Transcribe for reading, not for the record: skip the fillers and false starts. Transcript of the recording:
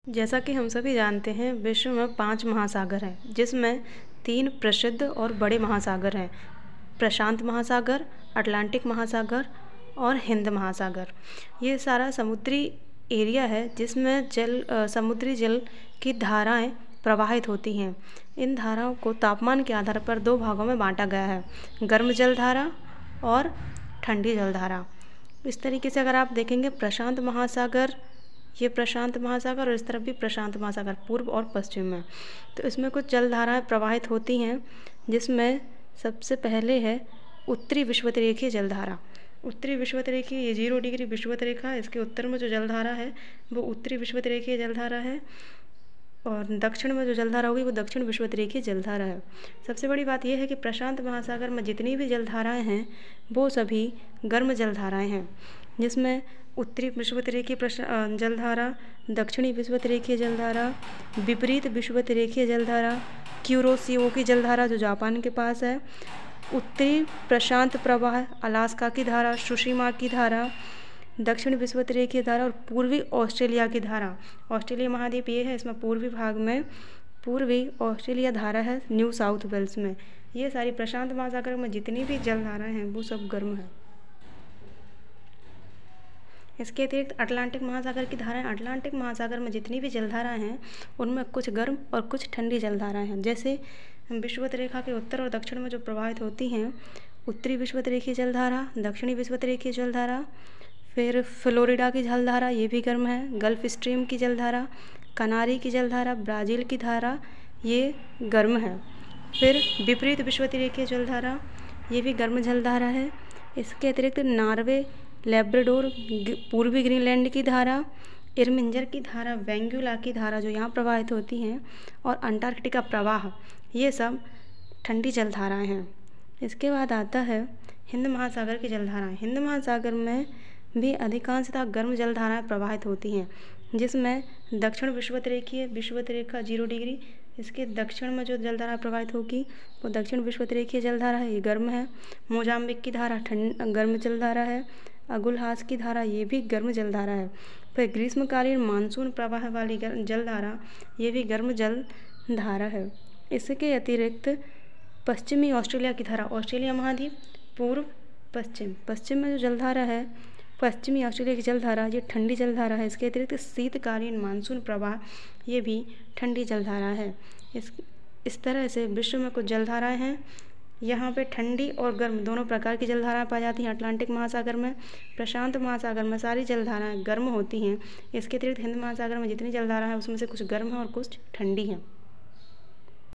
जैसा कि हम सभी जानते हैं, विश्व में 5 महासागर हैं, जिसमें 3 प्रसिद्ध और बड़े महासागर हैं। प्रशांत महासागर, अटलांटिक महासागर और हिंद महासागर। ये सारा समुद्री एरिया है जिसमें समुद्री जल की धाराएं प्रवाहित होती हैं। इन धाराओं को तापमान के आधार पर 2 भागों में बांटा गया है, गर्म जलधारा और ठंडी जलधारा। इस तरीके से अगर आप देखेंगे, प्रशांत महासागर, ये प्रशांत महासागर और इस तरफ भी प्रशांत महासागर, पूर्व और पश्चिम में। तो इसमें कुछ जलधाराएं प्रवाहित होती हैं, जिसमें सबसे पहले है उत्तरी विषुवतरेखीय जलधारा। उत्तरी विषुवतरेखीय, ये 0 डिग्री विषुवतरेखा, इसके उत्तर में जो जलधारा है वो उत्तरी विषुवतरेखीय जलधारा है, और दक्षिण में जो जलधारा होगी वो दक्षिण विषुवतरेखीय जलधारा है। सबसे बड़ी बात यह है कि प्रशांत महासागर में जितनी भी जलधाराएं हैं वो सभी गर्म जलधाराएं हैं, जिसमें उत्तरी विषुवतरेखीय जलधारा, दक्षिणी विषुवतरेखीय जलधारा, विपरीत विषुवतरेखीय जलधारा, क्यूरोसिओ की जलधारा जो जापान के पास है, उत्तरी प्रशांत प्रवाह, अलास्का की धारा, सुशिमा की धारा, दक्षिण विषुवतरेखीय धारा और पूर्वी ऑस्ट्रेलिया की धारा। ऑस्ट्रेलिया महाद्वीप ये है, इसमें पूर्वी भाग में पूर्वी ऑस्ट्रेलिया धारा है, न्यू साउथ वेल्स में। ये सारी प्रशांत महासागर में जितनी भी जलधाराएं हैं वो सब गर्म है। इसके अतिरिक्त अटलांटिक महासागर की धाराएं, अटलांटिक महासागर में जितनी भी जलधाराएं हैं उनमें कुछ गर्म और कुछ ठंडी जलधाराएं हैं। जैसे विषुवतरेखा के उत्तर और दक्षिण में जो प्रवाहित होती हैं, उत्तरी विषुवतरेखीय जलधारा, दक्षिणी विषुवतरेखीय जलधारा, फिर फ्लोरिडा की जलधारा, ये भी गर्म है, गल्फ स्ट्रीम की जलधारा, कनारी की जलधारा, ब्राज़ील की धारा, ये गर्म है। फिर विपरीत विषुवतरेखीय जलधारा, ये भी गर्म जलधारा है। इसके अतिरिक्त नॉर्वे, लेब्राडोर, पूर्वी ग्रीनलैंड की धारा, इरमिंजर की धारा, वेंगुला की धारा जो यहाँ प्रवाहित होती हैं, और अंटार्कटिका प्रवाह, ये सब ठंडी जलधाराएं हैं। इसके बाद आता है हिंद महासागर की जलधाराएं। हिंद महासागर में भी अधिकांशतः गर्म जलधाराएं प्रवाहित होती हैं, जिसमें दक्षिण विषुवतरेखा 0 डिग्री, इसके दक्षिण में जो जलधारा प्रवाहित होगी वो दक्षिण विषुवतरेखीय जलधारा है, ये गर्म है। मोजाम्बिक की धारा गर्म जलधारा है। अगुलहास की धारा, ये भी गर्म जलधारा है। फिर ग्रीष्मकालीन मानसून प्रवाह वाली जलधारा, ये भी गर्म जलधारा है। इसके अतिरिक्त पश्चिमी ऑस्ट्रेलिया की धारा, ऑस्ट्रेलिया महाद्वीप, पूर्व पश्चिम में जो जलधारा है पश्चिमी ऑस्ट्रेलिया की जलधारा, ये ठंडी जलधारा है। इसके अतिरिक्त शीतकालीन मानसून प्रवाह, ये भी ठंडी जलधारा है। इस तरह से विश्व में कुछ जलधाराएं हैं। यहाँ पे ठंडी और गर्म दोनों प्रकार की जलधाराएं पाई जाती हैं। अटलांटिक महासागर में, प्रशांत महासागर में सारी जलधाराएं गर्म होती हैं। इसके अतिरिक्त हिंद महासागर में जितनी जलधारा है उसमें से कुछ गर्म है और कुछ ठंडी हैं।